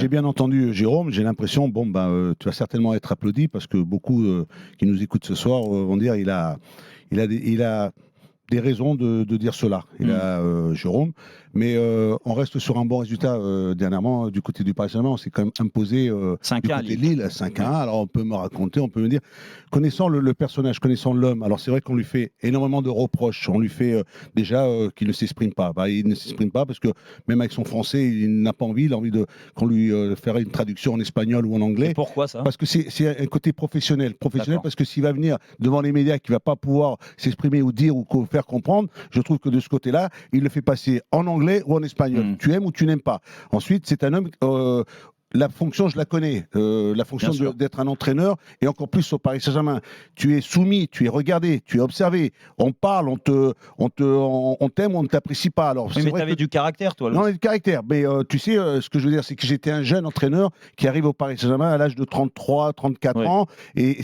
J'ai bien entendu Jérôme, j'ai l'impression, tu vas certainement être applaudi parce que beaucoup qui nous écoutent ce soir vont dire il a des raisons de dire cela. Jérôme, mais on reste sur un bon résultat dernièrement du côté du Paris Saint-Germain. On s'est quand même imposé du côté de Lille 5-1. Alors on peut me raconter, on peut me dire, connaissant le personnage, connaissant l'homme, alors c'est vrai qu'on lui fait énormément de reproches. On lui fait déjà qu'il ne s'exprime pas. Il ne s'exprime pas parce que même avec son français, il n'a pas envie, il a envie qu'on lui ferait une traduction en espagnol ou en anglais. Et pourquoi ça? Parce que c'est un côté professionnel. Parce que s'il va venir devant les médias, qu'il ne va pas pouvoir s'exprimer ou dire ou faire comprendre, je trouve que de ce côté-là, il le fait passer en anglais ou en espagnol. Tu aimes ou tu n'aimes pas. Ensuite, c'est un homme... la fonction, je la connais. La fonction d'être un entraîneur, et encore plus au Paris Saint-Germain. Tu es soumis, tu es regardé, tu es observé. On parle, on t'aime, on ne t'apprécie pas. Alors, oui, mais tu avais du caractère, toi. Non, du caractère. Mais tu sais, ce que je veux dire, c'est que j'étais un jeune entraîneur qui arrive au Paris Saint-Germain à l'âge de 33, 34 ans. Et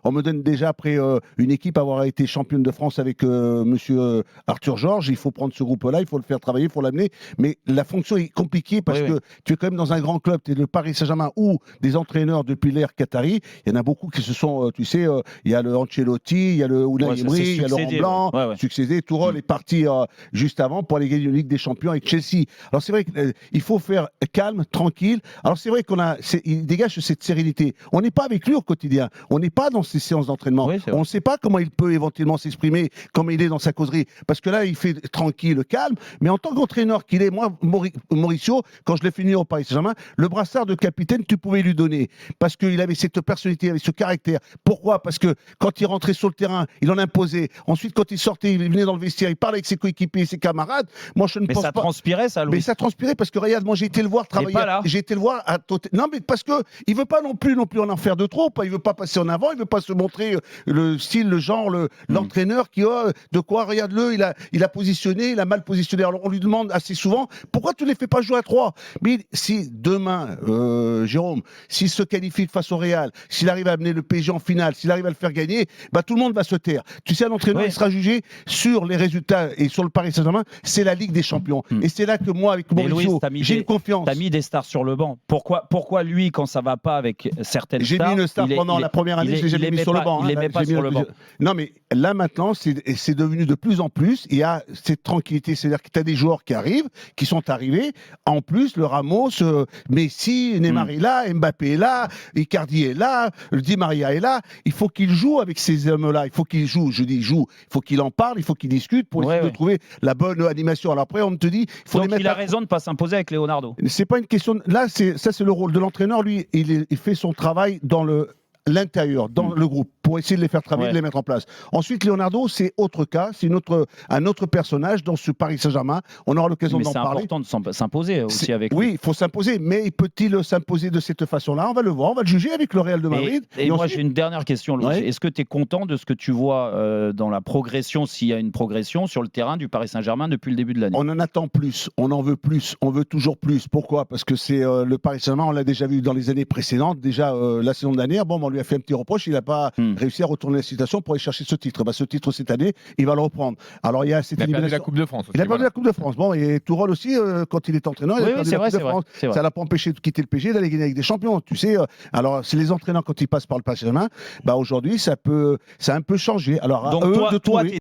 on me donne déjà, après une équipe, avoir été championne de France avec monsieur Arthur Georges. Il faut prendre ce groupe-là, il faut le faire travailler, il faut l'amener. Mais la fonction est compliquée parce que tu es quand même dans un grand club. Le Paris Saint-Germain ou des entraîneurs depuis l'ère Qatari, il y en a beaucoup qui se sont, tu sais, il y a le Ancelotti, il y a le Unai Emery, il y a Laurent Blanc, succédé. Tourelle est parti juste avant pour aller gagner une Ligue des Champions avec Chelsea. Alors c'est vrai qu'il faut faire calme, tranquille. Alors c'est vrai il dégage cette sérénité. On n'est pas avec lui au quotidien. On n'est pas dans ces séances d'entraînement. On ne sait pas comment il peut éventuellement s'exprimer, comment il est dans sa causerie. Parce que là, il fait tranquille, calme. Mais en tant qu'entraîneur qu'il est, moi, Mauricio, quand je l'ai fini au Paris Saint-Germain, le brassard de capitaine, tu pouvais lui donner. Parce qu'il avait cette personnalité, il avait ce caractère. Pourquoi? Parce que quand il rentrait sur le terrain, il en imposait. Ensuite, quand il sortait, il venait dans le vestiaire, il parlait avec ses coéquipiers, ses camarades. Moi, je ne pense pas. Mais ça transpirait, ça, Louis. Mais ça transpirait parce que, regarde, moi, j'ai été le voir travailler. J'ai été le voir à Non, mais parce que il veut pas non plus en faire de trop. Il veut pas passer en avant, il veut pas se montrer le style, le genre, l'entraîneur qui a de quoi, regarde-le, il a positionné, il a mal positionné. Alors, on lui demande assez souvent, pourquoi tu ne les fais pas jouer à 3? Mais si demain, Jérôme, s'il se qualifie face au Real, s'il arrive à amener le PSG en finale, s'il arrive à le faire gagner, tout le monde va se taire. Tu sais, un entraîneur, il sera jugé sur les résultats, et sur le Paris Saint-Germain, c'est la Ligue des Champions. Et c'est là que moi, avec Mauricio, j'ai une confiance. Tu as mis des stars sur le banc. Pourquoi lui, quand ça va pas avec certaines stars... J'ai mis une star pendant la première année, je l'ai jamais mis sur le banc. Il les met pas sur le banc. Non, mais là, maintenant, c'est devenu de plus en plus, il y a cette tranquillité, c'est-à-dire que tu as des joueurs qui arrivent, qui sont arrivés, en plus, le Ramos, Messi, Neymar est là, Mbappé est là, Icardi est là, Di Maria est là. Il faut qu'il joue avec ces hommes-là. Il faut qu'il joue. Je dis joue. Il faut qu'il en parle. Il faut qu'il discute pour essayer de trouver la bonne animation. Alors après, on te dit, il faut donc il a raison de ne pas s'imposer avec Leonardo. C'est pas une question. Là, c'est le rôle de l'entraîneur. Lui, il fait son travail dans l'intérieur, dans le groupe, pour essayer de les faire travailler, de les mettre en place. Ensuite, Leonardo, c'est autre cas, c'est un autre personnage dans ce Paris Saint-Germain. On aura l'occasion d'en parler. C'est important de s'imposer aussi avec lui. Oui, il faut s'imposer, mais peut-il s'imposer de cette façon-là? On va le voir, on va le juger avec le Real de Madrid. Et moi, j'ai une dernière question, Louis. Est-ce que tu es content de ce que tu vois dans la progression, s'il y a une progression sur le terrain du Paris Saint-Germain depuis le début de l'année? On en attend plus, on en veut plus, on veut toujours plus. Pourquoi? Parce que c'est le Paris Saint-Germain, on l'a déjà vu dans les années précédentes, déjà la saison dernière, on lui a fait un petit reproche, il n'a pas réussi à retourner la situation pour aller chercher ce titre. Ce titre, cette année, il va le reprendre. Alors, il y a cette élimination. Il a perdu la Coupe de France aussi. Il a perdu la Coupe de France. Bon, et Tourelle aussi, quand il est entraîneur, il a perdu la Coupe de France. Ça ne l'a pas empêché de quitter le PSG, d'aller gagner avec des champions. Tu sais, alors, c'est les entraîneurs, quand ils passent par le Paris Saint-Germain, aujourd'hui, ça a un peu changé. Alors, donc, à eux de trouver.